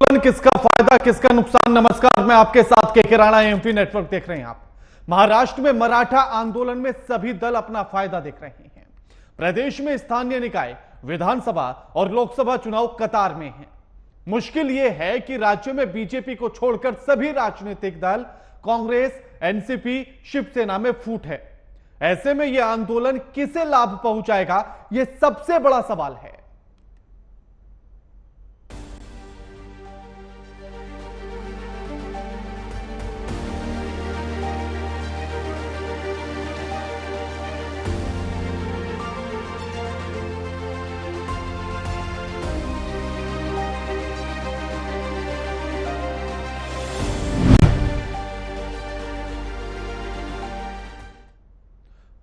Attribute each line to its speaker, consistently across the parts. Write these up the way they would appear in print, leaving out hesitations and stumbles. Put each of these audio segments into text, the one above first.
Speaker 1: आंदोलन, किसका फायदा किसका नुकसान। नमस्कार, मैं आपके साथ के राणा, एमपी नेटवर्क देख रहे हैं आप। महाराष्ट्र में मराठा आंदोलन में सभी दल अपना फायदा देख रहे हैं। प्रदेश में स्थानीय निकाय, विधानसभा और लोकसभा चुनाव कतार में हैं। मुश्किल यह है कि राज्य में बीजेपी को छोड़कर सभी राजनीतिक दल कांग्रेस, एनसीपी, शिवसेना में फूट है। ऐसे में यह आंदोलन किसे लाभ पहुंचाएगा, यह सबसे बड़ा सवाल है।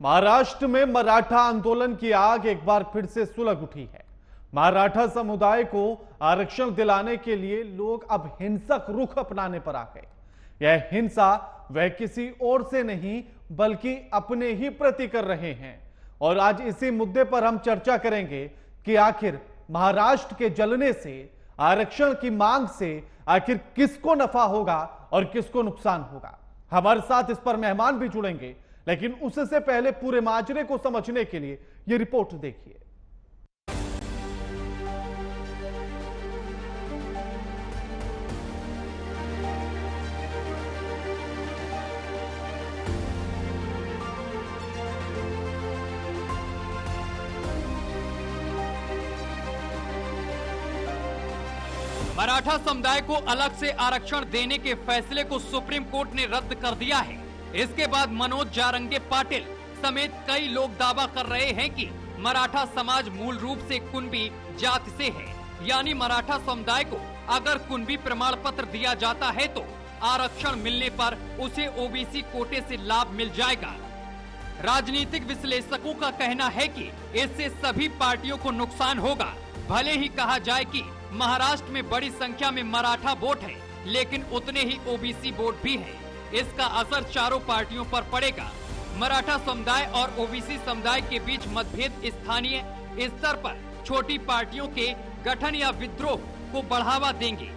Speaker 1: महाराष्ट्र में मराठा आंदोलन की आग एक बार फिर से सुलग उठी है। मराठा समुदाय को आरक्षण दिलाने के लिए लोग अब हिंसक रुख अपनाने पर आ गए। यह हिंसा वह किसी और से नहीं बल्कि अपने ही प्रति कर रहे हैं। और आज इसी मुद्दे पर हम चर्चा करेंगे कि आखिर महाराष्ट्र के जलने से, आरक्षण की मांग से आखिर किसको नफा होगा और किसको नुकसान होगा। हमारे साथ इस पर मेहमान भी जुड़ेंगे, लेकिन उससे पहले पूरे माजरे को समझने के लिए यह रिपोर्ट देखिए।
Speaker 2: मराठा समुदाय को अलग से आरक्षण देने के फैसले को सुप्रीम कोर्ट ने रद्द कर दिया है। इसके बाद मनोज जारंगे पाटिल समेत कई लोग दावा कर रहे हैं कि मराठा समाज मूल रूप से कुणबी जाति से है, यानी मराठा समुदाय को अगर कुणबी प्रमाण पत्र दिया जाता है तो आरक्षण मिलने पर उसे ओबीसी कोटे से लाभ मिल जाएगा। राजनीतिक विश्लेषकों का कहना है कि इससे सभी पार्टियों को नुकसान होगा। भले ही कहा जाए कि महाराष्ट्र में बड़ी संख्या में मराठा वोट है, लेकिन उतने ही ओबीसी वोट भी है। इसका असर चारों पार्टियों पर पड़ेगा। मराठा समुदाय और ओबीसी समुदाय के बीच मतभेद स्थानीय स्तर पर छोटी पार्टियों के गठन या विद्रोह को बढ़ावा देंगे,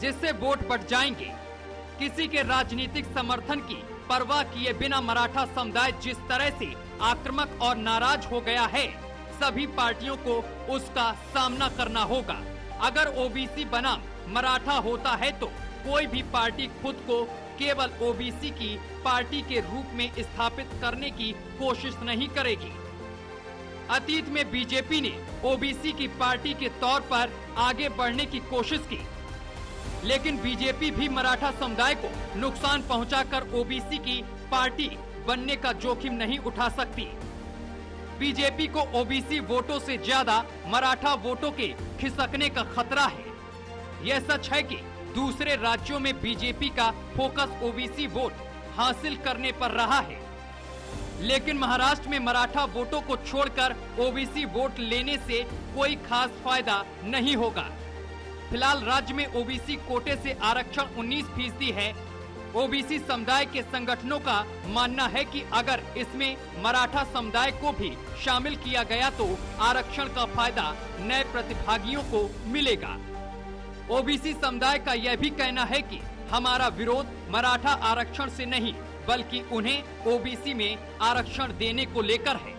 Speaker 2: जिससे वोट बढ़ जाएंगे। किसी के राजनीतिक समर्थन की परवाह किए बिना मराठा समुदाय जिस तरह से आक्रामक और नाराज हो गया है, सभी पार्टियों को उसका सामना करना होगा। अगर ओबीसी बनाम मराठा होता है तो कोई भी पार्टी खुद को केवल ओबीसी की पार्टी के रूप में स्थापित करने की कोशिश नहीं करेगी। अतीत में बीजेपी ने ओबीसी की पार्टी के तौर पर आगे बढ़ने की कोशिश की, लेकिन बीजेपी भी मराठा समुदाय को नुकसान पहुंचाकर ओबीसी की पार्टी बनने का जोखिम नहीं उठा सकती। बीजेपी को ओबीसी वोटों से ज्यादा मराठा वोटों के खिसकने का खतरा है। यह सच है कि दूसरे राज्यों में बीजेपी का फोकस ओबीसी वोट हासिल करने पर रहा है, लेकिन महाराष्ट्र में मराठा वोटों को छोड़कर ओबीसी वोट लेने से कोई खास फायदा नहीं होगा। फिलहाल राज्य में ओबीसी कोटे से आरक्षण 19% है। ओबीसी समुदाय के संगठनों का मानना है कि अगर इसमें मराठा समुदाय को भी शामिल किया गया तो आरक्षण का फायदा नए प्रतिभागियों को मिलेगा। ओबीसी समुदाय का यह भी कहना है कि हमारा विरोध मराठा आरक्षण से नहीं बल्कि उन्हें ओबीसी में आरक्षण देने को लेकर है।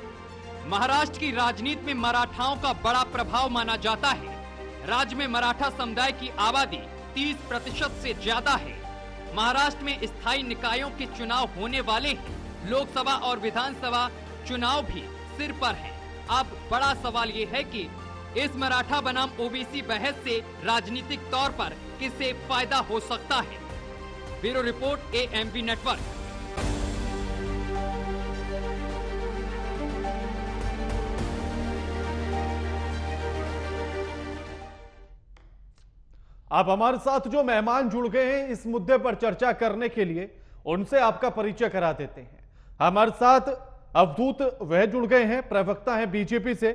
Speaker 2: महाराष्ट्र की राजनीति में मराठाओं का बड़ा प्रभाव माना जाता है। राज्य में मराठा समुदाय की आबादी 30% से ज्यादा है। महाराष्ट्र में स्थायी निकायों के चुनाव होने वाले हैं। लोकसभा और विधानसभा चुनाव भी सिर पर है। अब बड़ा सवाल ये है कि इस मराठा बनाम ओबीसी बहस से राजनीतिक तौर पर किसे फायदा हो सकता है। Bureau report, AMP network.
Speaker 1: आप हमारे साथ जो मेहमान जुड़ गए हैं इस मुद्दे पर चर्चा करने के लिए, उनसे आपका परिचय करा देते हैं। हमारे साथ अवधूत वह जुड़ गए हैं, प्रवक्ता हैं बीजेपी से।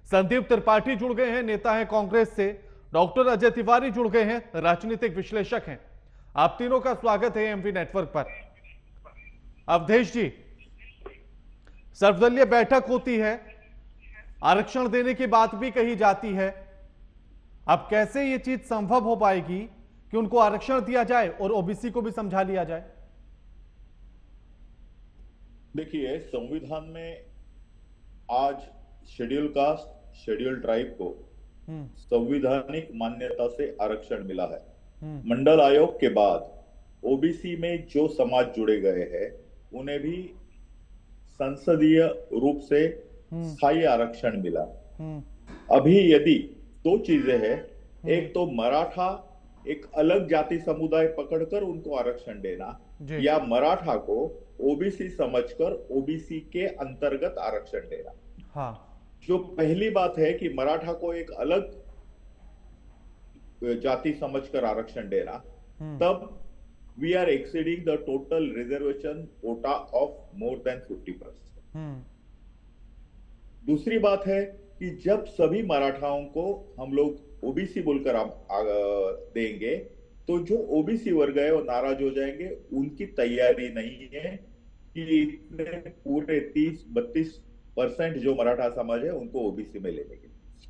Speaker 1: संदीप त्रिपाठी जुड़ गए हैं, नेता हैं कांग्रेस से। डॉक्टर अजय तिवारी जुड़ गए हैं, राजनीतिक विश्लेषक हैं। आप तीनों का स्वागत है एमपी नेटवर्क पर। अवधेश जी, सर्वदलीय बैठक होती है, आरक्षण देने की बात भी कही जाती है, अब कैसे ये चीज संभव हो पाएगी कि उनको आरक्षण दिया जाए और ओबीसी को भी समझा लिया जाए?
Speaker 3: देखिए, संविधान में आज शेड्यूल कास्ट, शेड्यूल ट्राइब को संवैधानिक मान्यता से आरक्षण मिला है। मंडल आयोग के बाद ओबीसी में जो समाज जुड़े गए हैं उन्हें भी संसदीय रूप से स्थायी आरक्षण मिला। अभी यदि दो चीजें हैं, एक तो मराठा एक अलग जाति समुदाय पकड़कर उनको आरक्षण देना, या मराठा को ओबीसी समझकर ओबीसी के अंतर्गत आरक्षण देना।
Speaker 1: हाँ।
Speaker 3: जो पहली बात है कि मराठा को एक अलग जाति समझकर आरक्षण देना, तब we are exceeding the total reservation quota of more than 50%। दूसरी बात है कि जब सभी मराठाओं को हम लोग ओबीसी बोलकर देंगे तो जो ओबीसी वर्ग है वो नाराज हो जाएंगे। उनकी तैयारी नहीं है कि इतने पूरे 30-32% जो मराठा समाज है उनको ओबीसी में लेने के,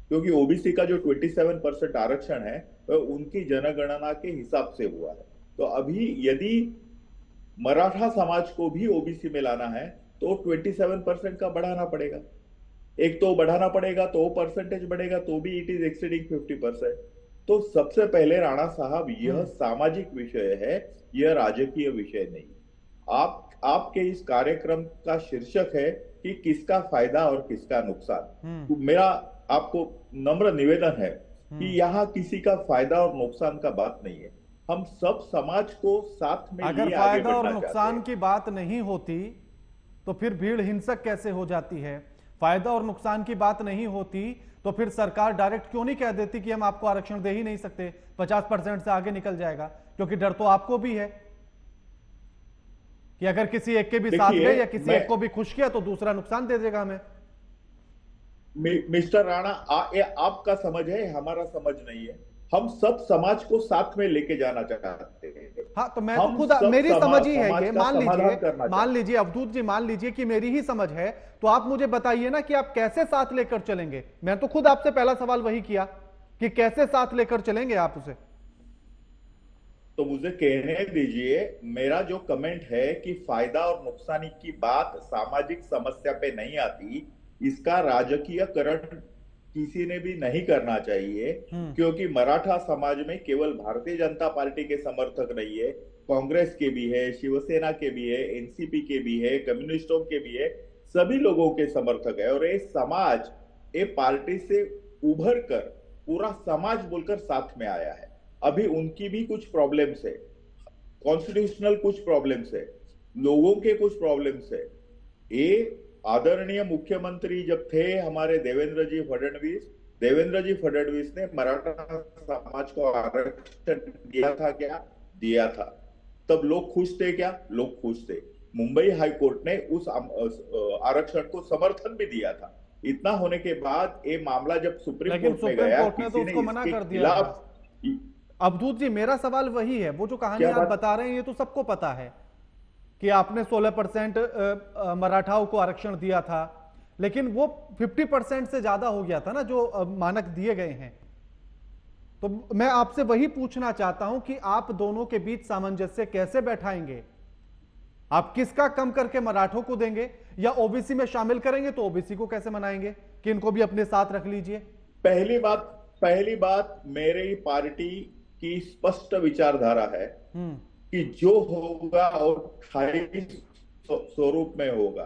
Speaker 3: क्योंकि ओबीसी का जो 27% आरक्षण है वह उनकी जनगणना के हिसाब से हुआ है। तो अभी यदि मराठा समाज को भी ओबीसी में लाना है तो 27% का बढ़ाना पड़ेगा। एक तो बढ़ाना पड़ेगा तो परसेंटेज बढ़ेगा तो भी इट इज एक्सीडिंग 50%। तो सबसे पहले राणा साहब, यह सामाजिक विषय है, यह राजकीय विषय नहीं। आपके इस कार्यक्रम का शीर्षक है कि किसका फायदा और किसका नुकसान। तो मेरा आपको नम्र निवेदन है कि यहाँ किसी का फायदा और नुकसान का बात नहीं है। हम सब समाज को साथ में
Speaker 1: अगर फायदा और नुकसान की बात नहीं होती तो फिर भीड़ हिंसक कैसे हो जाती है? फायदा और नुकसान की बात नहीं होती तो फिर सरकार डायरेक्ट क्यों नहीं कह देती कि हम आपको आरक्षण दे ही नहीं सकते, 50% से आगे निकल जाएगा? क्योंकि डर तो आपको भी है कि अगर किसी एक के भी साथ गए या किसी एक को भी खुश किया तो दूसरा नुकसान दे देगा हमें।
Speaker 3: मिस्टर राणा, आपका समझ है, हमारा समझ नहीं है। हम सब समाज को साथ में लेके जाना चाहते हैं।
Speaker 1: हाँ, तो मैं तो खुद मेरी समझ ही है ये। मान लीजिए अवधूत जी, मान लीजिए कि मेरी ही समझ है, तो आप मुझे बताइए ना कि आप कैसे साथ लेकर चलेंगे। मैं तो खुद आपसे पहला सवाल वही किया कि कैसे साथ लेकर चलेंगे आप उसे।
Speaker 3: तो मुझे कहने दीजिए, मेरा जो कमेंट है कि फायदा और नुकसान की बात सामाजिक समस्या पे नहीं आती, इसका राजकीयकरण किसी ने भी नहीं करना चाहिए। क्योंकि मराठा समाज में केवल भारतीय जनता पार्टी के समर्थक नहीं है, कांग्रेस के भी है, शिवसेना के भी है, एनसीपी के भी है, कम्युनिस्टों के भी है, सभी लोगों के समर्थक है। और ये समाज ये पार्टी से उभर कर पूरा समाज बोलकर साथ में आया है। अभी उनकी भी कुछ प्रॉब्लम्स है, कॉन्स्टिट्यूशनल कुछ प्रॉब्लम्स है, लोगों के कुछ प्रॉब्लम्स है। ये आदरणीय मुख्यमंत्री जब थे हमारे देवेंद्र जी फडणवीस ने मराठा समाज को आरक्षण दिया था क्या? दिया था। तब लोग खुश थे क्या? लोग खुश थे। मुंबई हाईकोर्ट ने उस आरक्षण को समर्थन भी दिया था। इतना होने के बाद ये मामला जब सुप्रीम कोर्ट में गया,
Speaker 1: किसी ने उसको मना कर दिया। अवधूत जी, मेरा सवाल वही है, वो जो कहानी आप बता रहे हैं ये तो सबको पता है कि आपने 16% मराठाओं को आरक्षण दिया था, लेकिन वो 50% से ज्यादा हो गया था ना जो मानक दिए गए हैं। तो मैं आपसे वही पूछना चाहता हूं कि आप दोनों के बीच सामंजस्य कैसे बैठाएंगे? आप किसका कम करके मराठों को देंगे या ओबीसी में शामिल करेंगे? तो ओबीसी को कैसे मनाएंगे कि इनको भी अपने साथ रख लीजिए?
Speaker 3: पहली बात मेरी पार्टी की स्पष्ट विचारधारा है कि जो होगा और स्थायी स्वरूप में होगा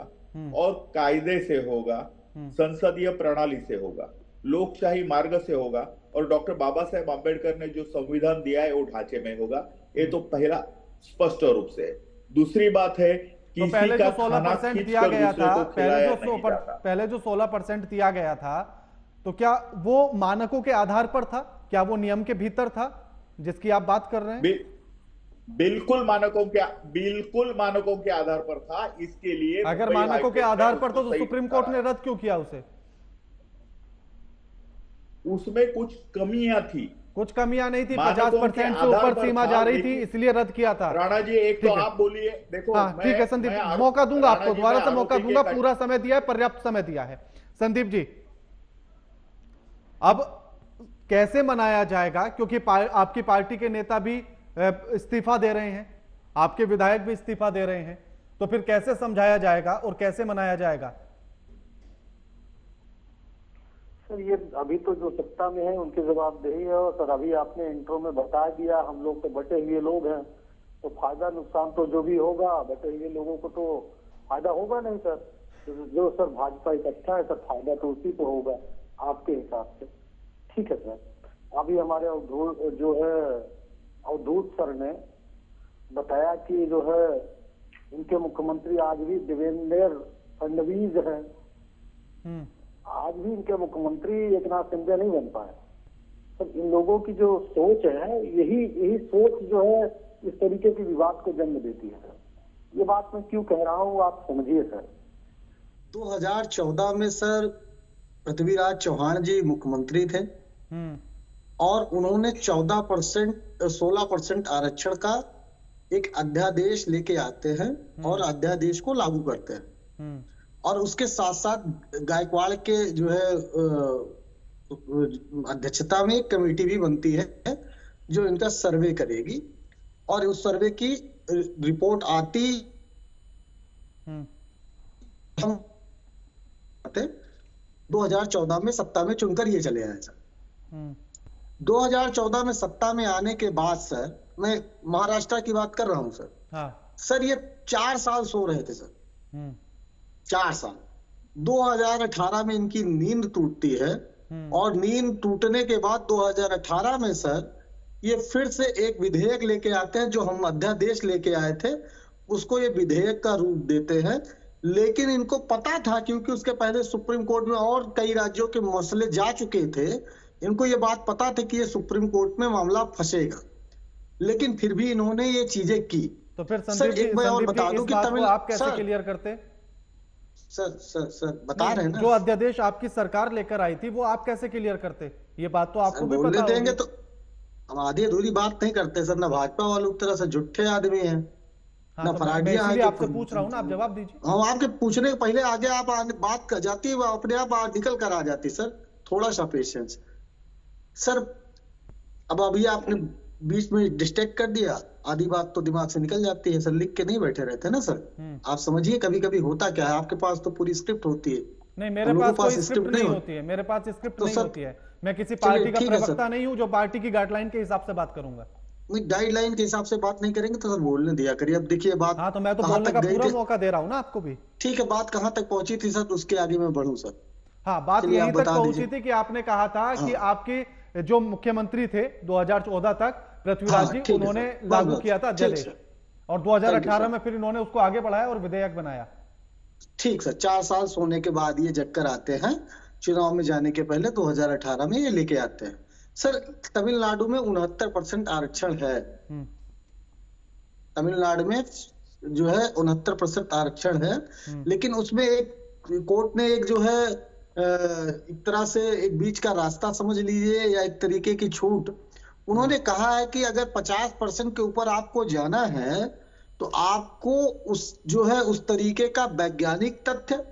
Speaker 3: और कायदे से होगा, संसदीय प्रणाली से होगा, लोकशाही मार्ग से होगा और डॉक्टर बाबा साहेब आंबेडकर ने जो संविधान दिया है वो ढांचे में होगा। ये तो पहला स्पष्ट रूप से। दूसरी बात है कि
Speaker 1: तो पहले जो 16% दिया गया था, पहले जो 16% दिया गया था, तो क्या वो मानकों के आधार पर था? क्या वो नियम के भीतर था जिसकी आप बात कर रहे हैं?
Speaker 3: बिल्कुल मानकों के आधार पर था। इसके लिए
Speaker 1: अगर मानकों के आधार पर तो सुप्रीम कोर्ट ने रद्द क्यों किया उसे?
Speaker 3: उसमें कुछ कमियां थी।
Speaker 1: कुछ कमियां नहीं थी, 50% से ऊपर सीमा जा रही थी, इसलिए रद्द किया था।
Speaker 3: राणा जी, एक तो आप बोलिए, देखो।
Speaker 1: हाँ, ठीक है संदीप, मौका दूंगा आपको, दोबारा से मौका दूंगा। पूरा समय दिया है, पर्याप्त समय दिया है। संदीप जी, अब कैसे मनाया जाएगा? क्योंकि आपकी पार्टी के नेता भी इस्तीफा दे रहे हैं, आपके विधायक भी इस्तीफा दे रहे हैं, तो फिर कैसे समझाया जाएगा और कैसे मनाया जाएगा?
Speaker 4: सर ये अभी तो जो सत्ता में है उनकी जवाबदेही है। और सर अभी आपने इंट्रो में बता दिया, हम लोग तो बटे हुए लोग हैं, तो फायदा नुकसान तो जो भी होगा बटे हुए लोगों को तो फायदा होगा नहीं सर। जो सर भाजपा इकट्ठा है सर, फायदा तो उसी को होगा आपके हिसाब से। ठीक है सर। अभी हमारे अवधूत सर ने बताया कि जो है इनके मुख्यमंत्री आज भी देवेंद्र फडणवीस हैं। आज भी इनके मुख्यमंत्री एकनाथ शिंदे नहीं बन पाए। तो इन लोगों की जो सोच है, यही सोच जो है इस तरीके के विवाद को जन्म देती है सर। ये बात मैं क्यों कह रहा हूँ आप समझिए सर।
Speaker 5: 2014 में सर पृथ्वीराज चौहान जी मुख्यमंत्री थे और उन्होंने 16% आरक्षण का एक अध्यादेश लेके आते हैं और अध्यादेश को लागू करते हैं। और उसके साथ साथ गायकवाड़ के जो है अध्यक्षता में एक कमेटी भी बनती है जो इनका सर्वे करेगी और उस सर्वे की रिपोर्ट आती 2014 में सत्ता में चुनकर ये चले आए सर। 2014 में सत्ता में आने के बाद सर, मैं महाराष्ट्र की बात कर रहा हूं सर। हाँ। सर ये 4 साल सो रहे थे सर, 4 साल। 2018 में इनकी नींद टूटती है और नींद टूटने के बाद 2018 में सर ये फिर से एक विधेयक लेके आते हैं, जो हम अध्यादेश लेके आए थे उसको ये विधेयक का रूप देते हैं। लेकिन इनको पता था, क्योंकि उसके पहले सुप्रीम कोर्ट में और कई राज्यों के मसले जा चुके थे, इनको ये बात पता थी कि ये सुप्रीम कोर्ट में मामला फंसेगा, लेकिन फिर भी इन्होंने ये चीजें की।
Speaker 1: तो फिर सर एक मैं और बता दूं कि तमिल आप कैसे क्लियर करते?
Speaker 5: सर बता रहे हैं ना,
Speaker 1: जो अध्यादेश आपकी सरकार लेकर आई थी वो आप कैसे क्लियर करते? ये बात तो आपको भी पता
Speaker 5: देंगे। तो हम आधी अधूरी बात नहीं करते सर, ना भाजपा वालों की तरह से झूठे आदमी हैं।
Speaker 1: हाँ, ना फराडिया। आपसे पूछ रहा हूँ ना, आप जवाब दीजिए।
Speaker 5: हम आपके पूछने के पहले आगे आप बात कर जाती है, अपने आप निकल कर आ जाती सर। थोड़ा सा पेशेंस सर। अब अभी आपने बीच में डिस्ट्रैक्ट कर दिया, आधी बात तो दिमाग से निकल जाती है सर। लिख के नहीं बैठे रहते ना सर। आप समझिए कभी कभी होता क्या है, आपके पास तो पूरी स्क्रिप्ट होती है।
Speaker 1: नहीं, मेरे पास कोई स्क्रिप्ट नहीं होती है। मेरे पास स्क्रिप्ट नहीं होती है। मैं किसी पार्टी का प्रवक्ता नहीं हूँ जो पार्टी की गाइडलाइन के हिसाब से बात करूंगा।
Speaker 5: गाइडलाइन के हिसाब से बात नहीं करेंगे तो सर बोलने दिया करिए। अब देखिए बात,
Speaker 1: हाँ तो मैं तो बोलने का पूरा मौका दे रहा हूँ ना आपको भी।
Speaker 5: ठीक है, बात कहाँ तक पहुंची थी सर, उसके आगे मैं बढ़ूं सर।
Speaker 1: हाँ, बात यहीं तक पहुंची थी कि आपने कहा था कि आपके जो मुख्यमंत्री थे 2014 तक पृथ्वीराज जी, उन्होंने लागू किया था अध्यादेश और 2018 में फिर इन्होंने उसको आगे बढ़ाया और विधेयक बनाया।
Speaker 5: ठीक सर, 4 साल सोने के बाद ये जगकर आते हैं, चुनाव में जाने के पहले 2018 में ये लेके आते हैं सर। तमिलनाडु में 69% आरक्षण है। तमिलनाडु में जो है 69% आरक्षण है, लेकिन उसमें एक कोर्ट ने एक जो है एक तरह से एक बीच का रास्ता समझ लीजिए या एक तरीके की छूट उन्होंने कहा है कि अगर 50% के ऊपर आपको जाना है तो आपको उस जो है उस तरीके का वैज्ञानिक तथ्य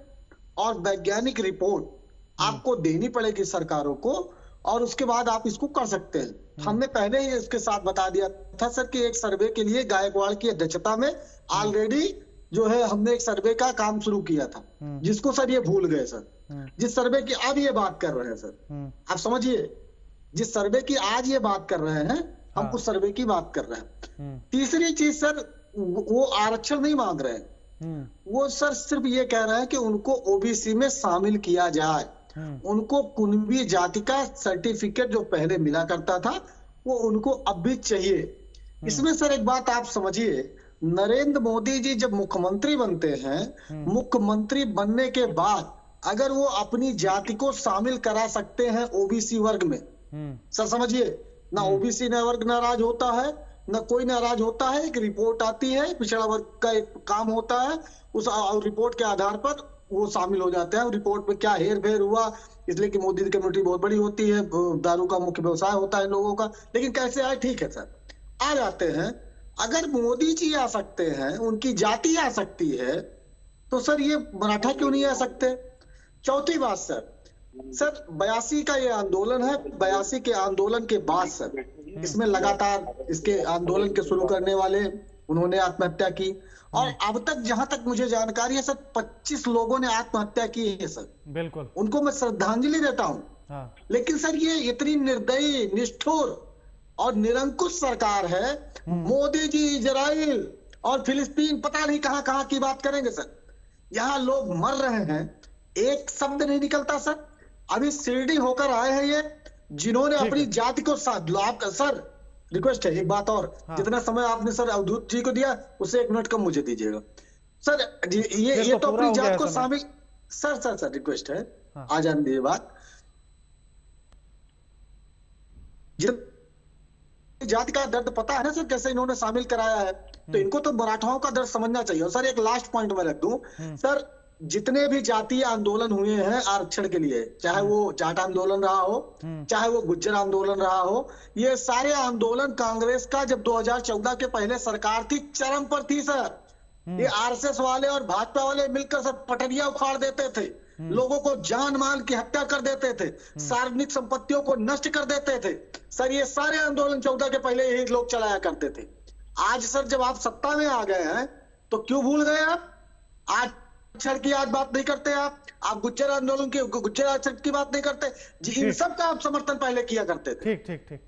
Speaker 5: और वैज्ञानिक रिपोर्ट आपको देनी पड़ेगी सरकारों को, और उसके बाद आप इसको कर सकते हैं। हमने पहले ही इसके साथ बता दिया था सर कि एक सर्वे के लिए गायकवाड़ की अध्यक्षता में ऑलरेडी जो है हमने एक सर्वे का काम शुरू किया था, जिसको सर ये भूल गए सर। जिस सर्वे की अब ये बात कर रहे हैं सर, आप समझिए, जिस सर्वे की आज ये बात कर रहे हैं हम उस सर्वे की बात कर रहे हैं। तीसरी चीज सर, वो आरक्षण नहीं मांग रहे हैं, वो सर सिर्फ ये कह रहे हैं कि उनको ओबीसी में शामिल किया जाए। उनको कुनबी जाति का सर्टिफिकेट जो पहले मिला करता था वो उनको अब भी चाहिए। इसमें सर एक बात आप समझिए, नरेंद्र मोदी जी जब मुख्यमंत्री बनते हैं, मुख्यमंत्री बनने के बाद अगर वो अपनी जाति को शामिल करा सकते हैं ओबीसी वर्ग में, सर समझिए, ना ओबीसी वर्ग नाराज होता है ना कोई नाराज होता है। एक रिपोर्ट आती है, पिछड़ा वर्ग का एक काम होता है, उस रिपोर्ट के आधार पर वो शामिल हो जाते हैं। रिपोर्ट में क्या हेर फेर हुआ, इसलिए कि मोदी की कम्युनिटी बहुत बड़ी होती है, दारू का मुख्य व्यवसाय होता है लोगों का, लेकिन कैसे आए, ठीक है सर, आ जाते हैं। अगर मोदी जी आ सकते हैं, उनकी जाति आ सकती है, तो सर ये मराठा क्यों नहीं आ सकते? चौथी बात सर, सर 82 का ये आंदोलन है, 82 के आंदोलन के बाद सर इसमें लगातार इसके आंदोलन के शुरू करने वाले उन्होंने आत्महत्या की, और अब तक जहां तक मुझे जानकारी है सर 25 लोगों ने आत्महत्या की है सर।
Speaker 1: बिल्कुल,
Speaker 5: उनको मैं श्रद्धांजलि देता हूं।
Speaker 1: हाँ।
Speaker 5: लेकिन सर ये इतनी निर्दयी, निष्ठुर और निरंकुश सरकार है। मोदी जी इजराइल और फिलिस्तीन पता नहीं कहां कहां की बात करेंगे सर। यहाँ लोग मर रहे हैं, एक शब्द नहीं निकलता सर। अभी शिरडी होकर आए हैं ये, जिन्होंने अपनी जाति को सर रिक्वेस्ट है एक बात और, हाँ। जितना समय आपने सर अवधूत जी को दिया उससे 1 मिनट कम मुझे दीजिएगा सर। ये तो अपनी जात को शामिल सर रिक्वेस्ट है, हाँ। आ जाने दीजिए बात। जाति का दर्द पता है ना सर, कैसे इन्होंने शामिल कराया है, तो इनको तो मराठाओं का दर्द समझना चाहिए। और सर एक लास्ट पॉइंट मैं रख दूं सर, जितने भी जातीय आंदोलन हुए हैं आरक्षण के लिए, चाहे वो जाट आंदोलन रहा हो, चाहे वो गुज्जर आंदोलन रहा हो, ये सारे आंदोलन कांग्रेस का जब 2014 के पहले सरकार थी चरम पर थी सर। ये आरएसएस वाले और भाजपा वाले मिलकर सब पटरिया उखाड़ देते थे, लोगों को जान माल की हत्या कर देते थे, सार्वजनिक संपत्तियों को नष्ट कर देते थे सर। ये सारे आंदोलन 14 के पहले यही लोग चलाया करते थे। आज सर जब आप सत्ता में आ गए हैं तो क्यों भूल गए आप? आज आरक्षण की आज बात नहीं करते आप गुज्जर आंदोलन की, गुज्जर आरक्षण की बात नहीं करते जी। इन सब का आप समर्थन पहले किया करते थे। ठीक,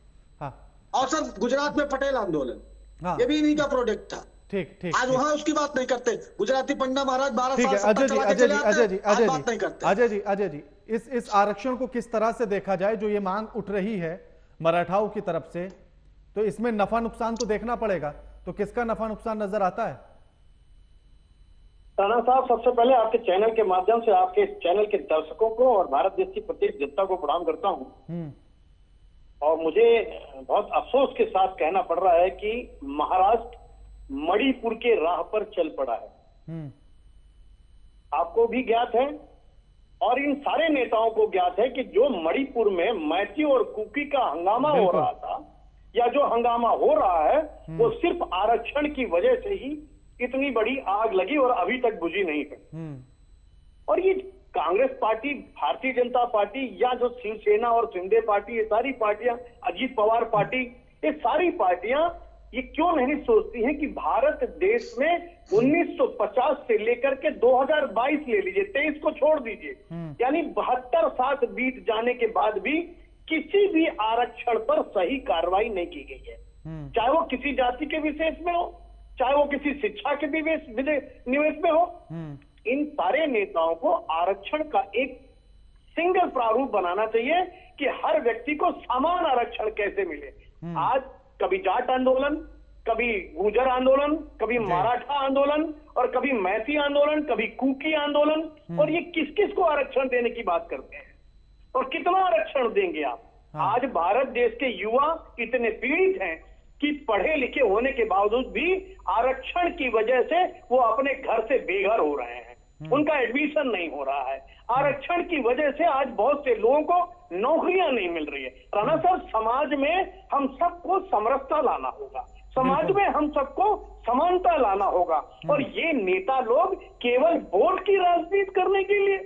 Speaker 5: हाँ। और सर गुजरात में पटेल आंदोलन, हाँ। ये भी इन्हीं का प्रोडक्ट था। ठीक। आज वहां उसकी बात नहीं करते। गुजराती पंडा महाराज 12 साल सत्ता चला के चले आते हैं, आज बात नहीं करते।
Speaker 1: अजय जी इस आरक्षण को किस तरह से देखा जाए, जो ये मांग उठ रही है मराठाओं की तरफ से, तो इसमें नफा नुकसान तो देखना पड़ेगा, तो किसका नफा नुकसान नजर आता है?
Speaker 6: राणा साहब, सबसे पहले आपके चैनल के माध्यम से आपके चैनल के दर्शकों को और भारत देश की प्रत्येक जनता को प्रणाम करता हूं। और मुझे बहुत अफसोस के साथ कहना पड़ रहा है कि महाराष्ट्र मणिपुर के राह पर चल पड़ा है। आपको भी ज्ञात है और इन सारे नेताओं को ज्ञात है कि जो मणिपुर में मैती और कुकी का हंगामा हो रहा था, या जो हंगामा हो रहा है, वो सिर्फ आरक्षण की वजह से ही इतनी बड़ी आग लगी और अभी तक बुझी नहीं है। और ये कांग्रेस पार्टी, भारतीय जनता पार्टी, या जो शिवसेना और शिंदे पार्टी, ये सारी पार्टियां, अजीत पवार पार्टी, ये सारी पार्टियां ये क्यों नहीं सोचती हैं कि भारत देश में 1950 से लेकर के 2022 ले लीजिए, 23 को छोड़ दीजिए, यानी 72 साल बीत जाने के बाद भी किसी भी आरक्षण पर सही कार्रवाई नहीं की गई है। चाहे वो किसी जाति के विशेष में हो, चाहे वो किसी शिक्षा के निवेश में हो। इन सारे नेताओं को आरक्षण का एक सिंगल प्रारूप बनाना चाहिए कि हर व्यक्ति को समान आरक्षण कैसे मिले। आज कभी जाट आंदोलन, कभी गुर्जर आंदोलन, कभी मराठा आंदोलन, और कभी मैती आंदोलन, कभी कुकी आंदोलन, और ये किस किस को आरक्षण देने की बात करते हैं और कितना आरक्षण देंगे आप? आज भारत देश के युवा इतने पीड़ित हैं कि पढ़े लिखे होने के बावजूद भी आरक्षण की वजह से वो अपने घर से बेघर हो रहे हैं, उनका एडमिशन नहीं हो रहा है। आरक्षण की वजह से आज बहुत से लोगों को नौकरियां नहीं मिल रही है। राणा साहब, समाज में हम सबको समरसता लाना होगा, समाज में हम सबको समानता लाना होगा, और ये नेता लोग केवल वोट की राजनीति करने के लिए,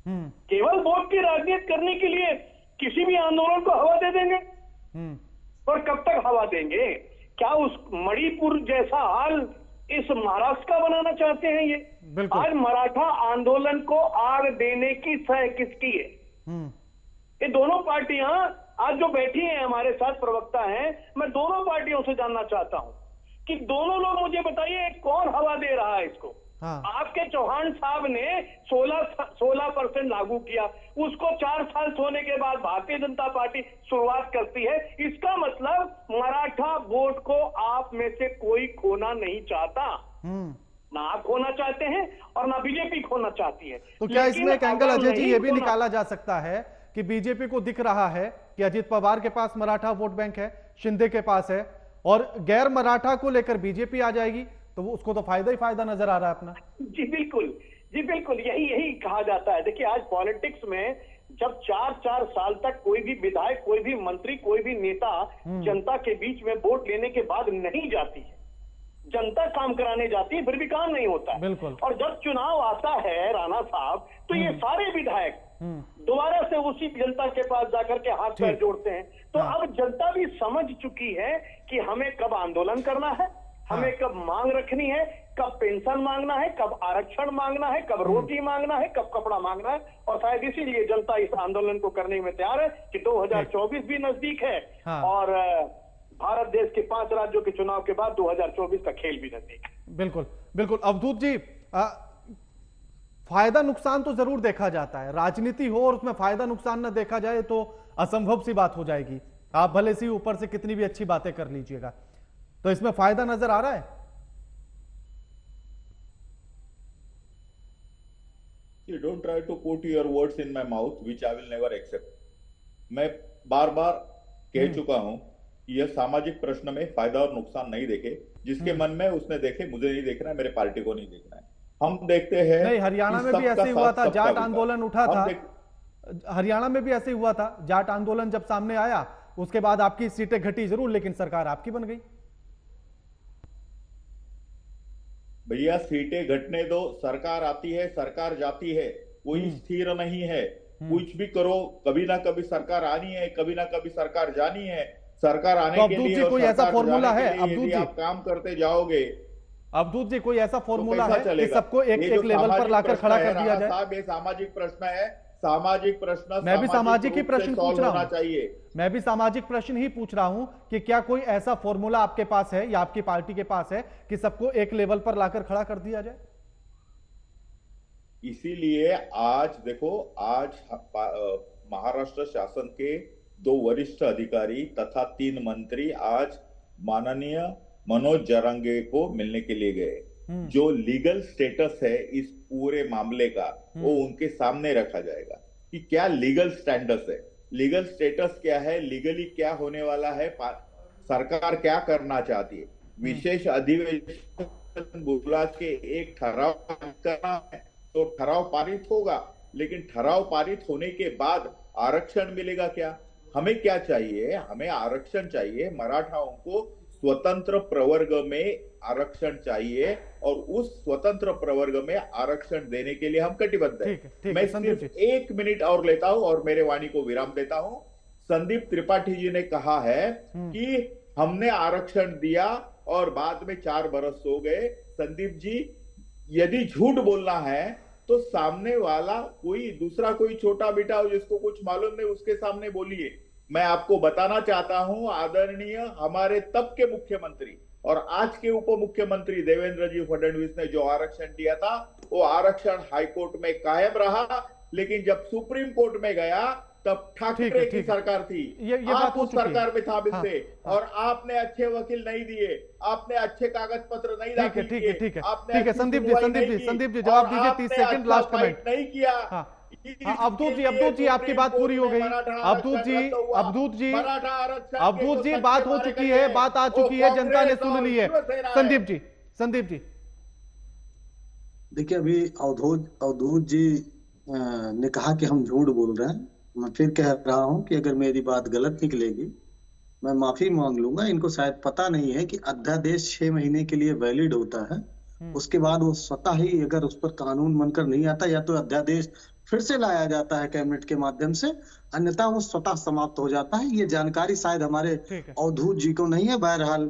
Speaker 6: केवल वोट की राजनीति करने के लिए किसी भी आंदोलन को हवा दे देंगे। और कब तक हवा देंगे? क्या उस मणिपुर जैसा हाल इस महाराष्ट्र का बनाना चाहते हैं ये? आज मराठा आंदोलन को आग देने की सह किसकी है? ये दोनों पार्टियां आज जो बैठी हैं हमारे साथ प्रवक्ता हैं, मैं दोनों पार्टियों से जानना चाहता हूं कि दोनों लोग मुझे बताइए कौन हवा दे रहा है इसको? आपके चौहान साहब ने 16% लागू किया, उसको 4 साल होने के बाद भारतीय जनता पार्टी शुरुआत करती है। इसका मतलब मराठा वोट को आप में से कोई खोना नहीं चाहता, ना आप खोना चाहते हैं और ना बीजेपी खोना चाहती है।
Speaker 1: तो क्या इसमें एक एंगल अजय जी ये भी निकाला जा सकता है कि बीजेपी को दिख रहा है कि अजित पवार के पास मराठा वोट बैंक है, शिंदे के पास है, और गैर मराठा को लेकर बीजेपी आ जाएगी तो उसको तो फायदा ही फायदा नजर आ रहा है अपना?
Speaker 6: जी बिल्कुल, यही कहा जाता है। देखिए, आज पॉलिटिक्स में जब 4 साल तक कोई भी विधायक, कोई भी मंत्री, कोई भी नेता जनता के बीच में वोट लेने के बाद नहीं जाती है, जनता काम कराने जाती है, फिर भी काम नहीं होता है। और जब चुनाव आता है राणा साहब, तो ये सारे विधायक दोबारा से उसी जनता के पास जाकर के हाथ पैर जोड़ते हैं। तो अब जनता भी समझ चुकी है कि हमें कब आंदोलन करना है, हमें कब मांग रखनी है, कब पेंशन मांगना है, कब आरक्षण मांगना है, कब रोटी मांगना है, कब कपड़ा मांगना है। और शायद इसीलिए जनता इस आंदोलन को करने में तैयार है कि 2024 भी नजदीक है और भारत देश के 5 राज्यों के चुनाव के बाद 2024 का खेल भी नजदीक है।
Speaker 1: बिल्कुल बिल्कुल। अवधूत जी, फायदा नुकसान तो जरूर देखा जाता है, राजनीति हो और उसमें फायदा नुकसान न देखा जाए तो असंभव सी बात हो जाएगी। आप भले से ऊपर से कितनी भी अच्छी बातें कर लीजिएगा, तो इसमें फायदा नजर आ रहा है?
Speaker 3: You don't try to put your words in my mouth, which I will never accept. मैं बार बार कह चुका हूं कि यह सामाजिक प्रश्न में फायदा और नुकसान नहीं देखे, जिसके मन में उसने देखे, मुझे नहीं देखना है, मेरे पार्टी को नहीं देखना है। हम देखते हैं
Speaker 1: नहीं, हरियाणा में भी ऐसे हुआ था, जाट आंदोलन उठा था, हरियाणा में भी ऐसे हुआ था, जाट आंदोलन जब सामने आया उसके बाद आपकी सीटें घटी जरूर, लेकिन सरकार आपकी बन गई।
Speaker 3: भैया सीटें घटने दो, सरकार आती है, सरकार जाती है, कोई स्थिर नहीं है। कुछ भी करो, कभी ना कभी सरकार आनी है, कभी ना कभी सरकार जानी है। सरकार आने के लिए
Speaker 1: कोई ऐसा फॉर्मूला है अवधूत जी?
Speaker 3: आप काम करते जाओगे
Speaker 1: अवधूत जी, कोई ऐसा फॉर्मूला है कि सबको एक लेवल पर लाकर खड़ा कर दिया जाए?
Speaker 3: साहब, ये सामाजिक प्रश्न है, सामाजिक प्रश्न
Speaker 1: मैं भी सामाजिक ही प्रश्न पूछ रहा हूं,
Speaker 3: चाहिए।
Speaker 1: मैं भी सामाजिक प्रश्न ही पूछ रहा हूं कि क्या कोई ऐसा फॉर्मूला आपके पास है या आपकी पार्टी के पास है कि सबको एक लेवल पर लाकर खड़ा कर दिया जाए?
Speaker 3: इसीलिए आज देखो, आज महाराष्ट्र शासन के 2 वरिष्ठ अधिकारी तथा 3 मंत्री आज माननीय मनोज जरांगे को मिलने के लिए गए। जो लीगल स्टेटस है इस पूरे मामले का वो उनके सामने रखा जाएगा कि क्या लीगल स्टैंडर्ड है, लीगल स्टेटस क्या है, लीगली क्या होने वाला है, सरकार क्या करना चाहती है। विशेष अधिवेशन बुला के एक ठहराव करना है तो ठहराव पारित होगा, लेकिन ठहराव पारित होने के बाद आरक्षण मिलेगा क्या? हमें क्या चाहिए? हमें आरक्षण चाहिए। मराठाओं को स्वतंत्र प्रवर्ग में आरक्षण चाहिए और उस स्वतंत्र प्रवर्ग में आरक्षण देने के लिए हम कटिबद्ध हैं। मैं सिर्फ 1 मिनट और लेता हूं और मेरे वाणी को विराम देता हूं। संदीप त्रिपाठी जी ने कहा है कि हमने आरक्षण दिया और बाद में 4 बरस हो गए। संदीप जी, यदि झूठ बोलना है तो सामने वाला कोई दूसरा कोई छोटा बेटा हो जिसको कुछ मालूम नहीं, उसके सामने बोलिए। मैं आपको बताना चाहता हूं, आदरणीय हमारे तब के मुख्यमंत्री और आज के उप मुख्यमंत्री देवेंद्र जी फडणवीस ने जो आरक्षण दिया था वो आरक्षण हाईकोर्ट में कायम रहा, लेकिन जब सुप्रीम कोर्ट में गया तब ठाकरे की सरकार थी।
Speaker 1: ये
Speaker 3: आप उस सरकार में शामिल थे और आपने अच्छे वकील नहीं दिए, आपने अच्छे कागज पत्र नहीं दाखिल किए।
Speaker 1: ठीक है संदीप जी जवाब दीजिए। 30 सेकंड लास्ट कमेंट
Speaker 3: नहीं किया।
Speaker 1: अवधूत जी आपकी बात पूरी हो गई। अवधूत जी बात हो चुकी है, बात आ चुकी है, जनता ने सुन ली है। संदीप जी
Speaker 5: देखिए, अभी अवधूत जी ने कहा कि हम झूठ बोल रहे हैं। मैं फिर कह रहा हूं कि अगर मेरी बात गलत निकलेगी मैं माफी मांग लूंगा। इनको शायद पता नहीं है कि अध्यादेश 6 महीने के लिए वैलिड होता है, उसके बाद वो स्वतः ही अगर उस पर कानून बनकर नहीं आता या तो अध्यादेश फिर से लाया जाता है कैबिनेट के माध्यम से, अन्यथा वो स्वतः समाप्त हो जाता है। ये जानकारी शायद हमारे अवधूत जी को नहीं है। बहरहाल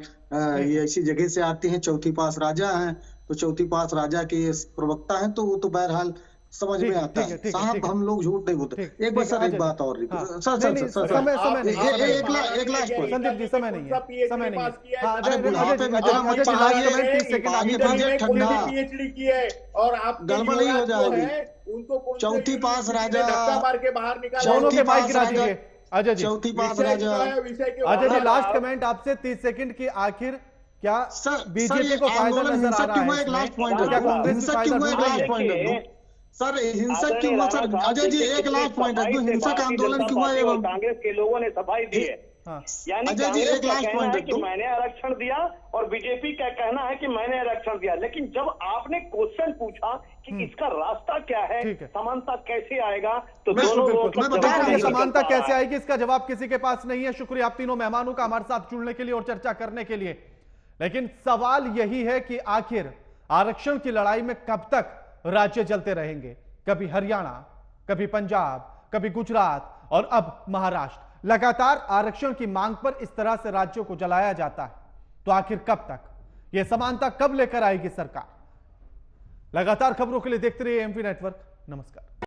Speaker 5: ये ऐसी जगह से आते हैं, चौथी पास राजा हैं, तो चौथी पास राजा के प्रवक्ता हैं, तो वो तो बहरहाल समझ में आता है। साहब, हम लोग झूठ नहीं बोलते। एक बार सर, एक बात और सर एक लास्ट पॉइंट।
Speaker 1: संदीप जी, समय नहीं है।
Speaker 5: अरे बुढ़ापे में जरा मत चिल्लाइए, पानी दीजिए ठंडा,
Speaker 3: पीएचडी की है और आप
Speaker 5: गड़बड़ी हो जाएगी।
Speaker 3: उनको
Speaker 5: चौथी पास राजा
Speaker 3: मार के बाहर निकाल,
Speaker 1: चौथी पास राजा।
Speaker 5: अजय
Speaker 1: जी, लास्ट कमेंट आपसे 30 सेकंड की। आखिर क्या बीजेपी को फायदा नजर आ रहा है?
Speaker 5: एक लास्ट पॉइंट सर, हिंसक क्यों हुआ सर? अजय जी, एक लास्ट पॉइंट है, हिंसक आंदोलन क्यों हुआ एवं
Speaker 6: कांग्रेस के लोगों ने सफाई दी है। यानी
Speaker 5: अजय जी, एक लास्ट पॉइंट है
Speaker 6: कि मैंने आरक्षण दिया और बीजेपी का कहना है कि मैंने आरक्षण दिया, लेकिन जब आपने क्वेश्चन पूछा कि इसका रास्ता क्या है, समानता कैसे आएगा, तो दोनों लोग
Speaker 1: समानता कैसे आएगी इसका जवाब किसी के पास नहीं है। शुक्रिया आप तीनों मेहमानों का हमारे साथ जुड़ने के लिए और चर्चा करने के लिए। लेकिन सवाल यही है कि आखिर आरक्षण की लड़ाई में कब तक राज्य चलते रहेंगे? कभी हरियाणा, कभी पंजाब, कभी गुजरात और अब महाराष्ट्र। लगातार आरक्षण की मांग पर इस तरह से राज्यों को जलाया जाता है, तो आखिर कब तक? यह समानता कब लेकर आएगी सरकार? लगातार खबरों के लिए देखते रहिए एमपी नेटवर्क। नमस्कार।